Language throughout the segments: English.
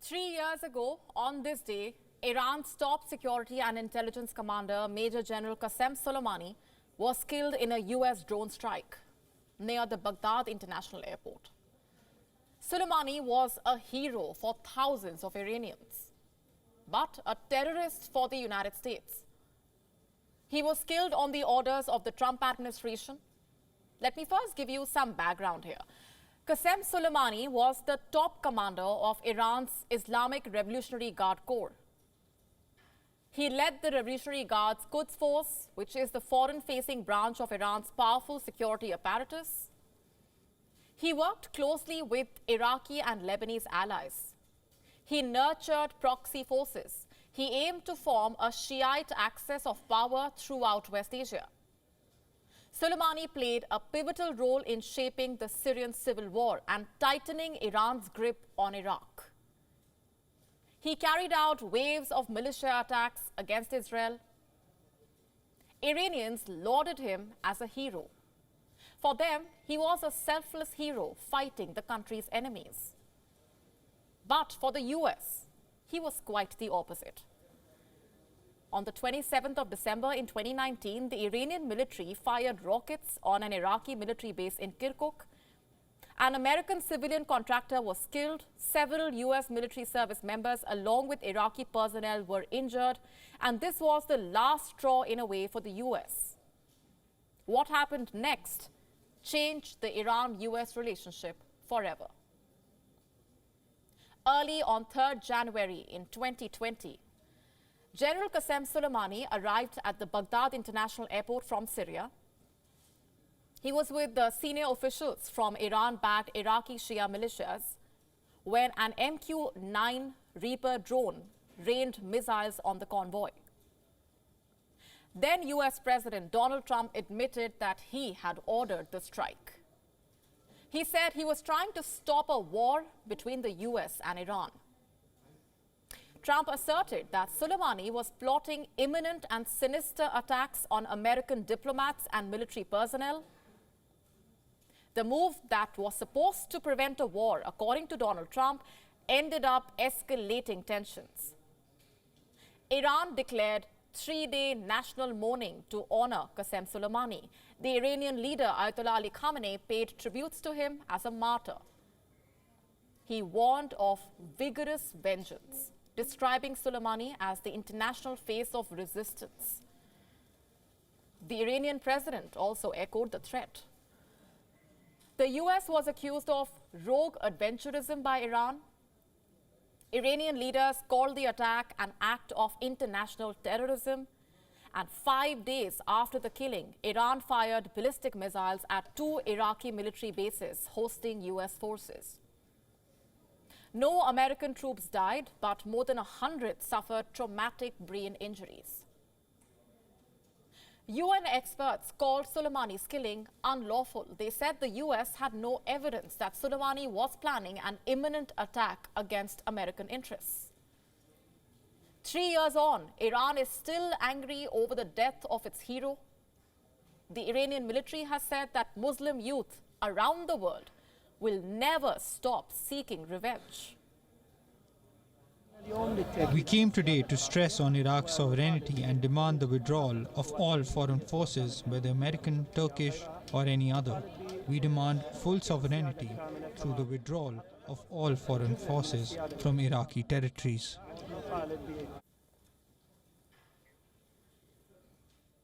3 years ago, on this day, Iran's top security and intelligence commander, Major General Qasem Soleimani, was killed in a US drone strike near the Baghdad International Airport. Soleimani was a hero for thousands of Iranians, but a terrorist for the United States. He was killed on the orders of the Trump administration. Let me first give you some background here. Qasem Soleimani was the top commander of Iran's Islamic Revolutionary Guard Corps. He led the Revolutionary Guard's Quds Force, which is the foreign-facing branch of Iran's powerful security apparatus. He worked closely with Iraqi and Lebanese allies. He nurtured proxy forces. He aimed to form a Shiite axis of power throughout West Asia. Soleimani played a pivotal role in shaping the Syrian civil war and tightening Iran's grip on Iraq. He carried out waves of militia attacks against Israel. Iranians lauded him as a hero. For them, he was a selfless hero fighting the country's enemies. But for the US, he was quite the opposite. On the 27th of December in 2019, the Iranian military fired rockets on an Iraqi military base in Kirkuk. An American civilian contractor was killed. Several US military service members along with Iraqi personnel were injured. And this was the last straw in a way for the US. What happened next changed the Iran-US relationship forever. Early on 3rd January in 2020, General Qasem Soleimani arrived at the Baghdad International Airport from Syria. He was with the senior officials from Iran-backed Iraqi Shia militias when an MQ-9 Reaper drone rained missiles on the convoy. Then US President Donald Trump admitted that he had ordered the strike. He said he was trying to stop a war between the US and Iran. Trump asserted that Soleimani was plotting imminent and sinister attacks on American diplomats and military personnel. The move that was supposed to prevent a war, according to Donald Trump, ended up escalating tensions. Iran declared 3-day national mourning to honor Qasem Soleimani. The Iranian leader, Ayatollah Ali Khamenei, paid tributes to him as a martyr. He warned of vigorous vengeance, describing Soleimani as the international face of resistance. The Iranian president also echoed the threat. The US was accused of rogue adventurism by Iran. Iranian leaders called the attack an act of international terrorism. And 5 days after the killing, Iran fired ballistic missiles at 2 Iraqi military bases hosting US forces. No American troops died, but more than 100 suffered traumatic brain injuries. UN experts called Soleimani's killing unlawful. They said the US had no evidence that Soleimani was planning an imminent attack against American interests. 3 years on, Iran is still angry over the death of its hero. The Iranian military has said that Muslim youth around the world will never stop seeking revenge. We came today to stress on Iraq's sovereignty and demand the withdrawal of all foreign forces, whether American, Turkish or any other. We demand full sovereignty through the withdrawal of all foreign forces from Iraqi territories.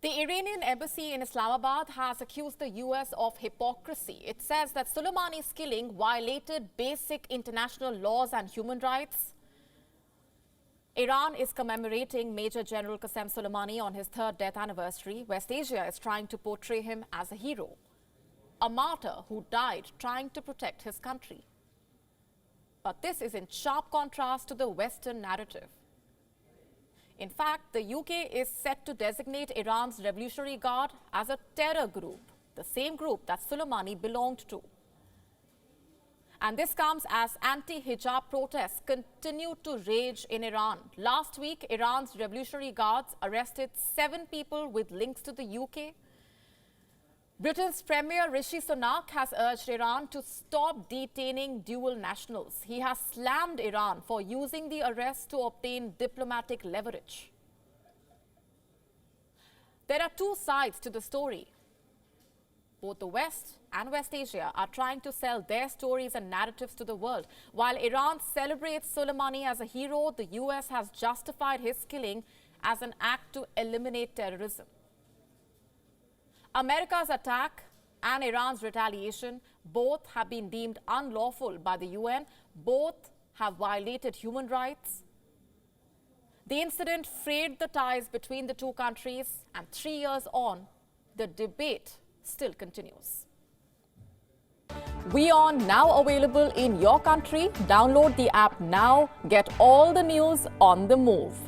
The Iranian embassy in Islamabad has accused the US of hypocrisy. It says that Soleimani's killing violated basic international laws and human rights. Iran is commemorating Major General Qasem Soleimani on his 3rd death anniversary. West Asia is trying to portray him as a hero, a martyr who died trying to protect his country. But this is in sharp contrast to the Western narrative. In fact, the UK is set to designate Iran's Revolutionary Guard as a terror group, the same group that Soleimani belonged to. And this comes as anti-hijab protests continue to rage in Iran. Last week, Iran's Revolutionary Guards arrested 7 people with links to the UK. Britain's Premier Rishi Sunak has urged Iran to stop detaining dual nationals. He has slammed Iran for using the arrest to obtain diplomatic leverage. There are two sides to the story. Both the West and West Asia are trying to sell their stories and narratives to the world. While Iran celebrates Soleimani as a hero, the US has justified his killing as an act to eliminate terrorism. America's attack and Iran's retaliation both have been deemed unlawful by the UN. Both have violated human rights. The incident frayed the ties between the two countries, and 3 years on, the debate still continues. WION now available in your country. Download the app now. Get all the news on the move.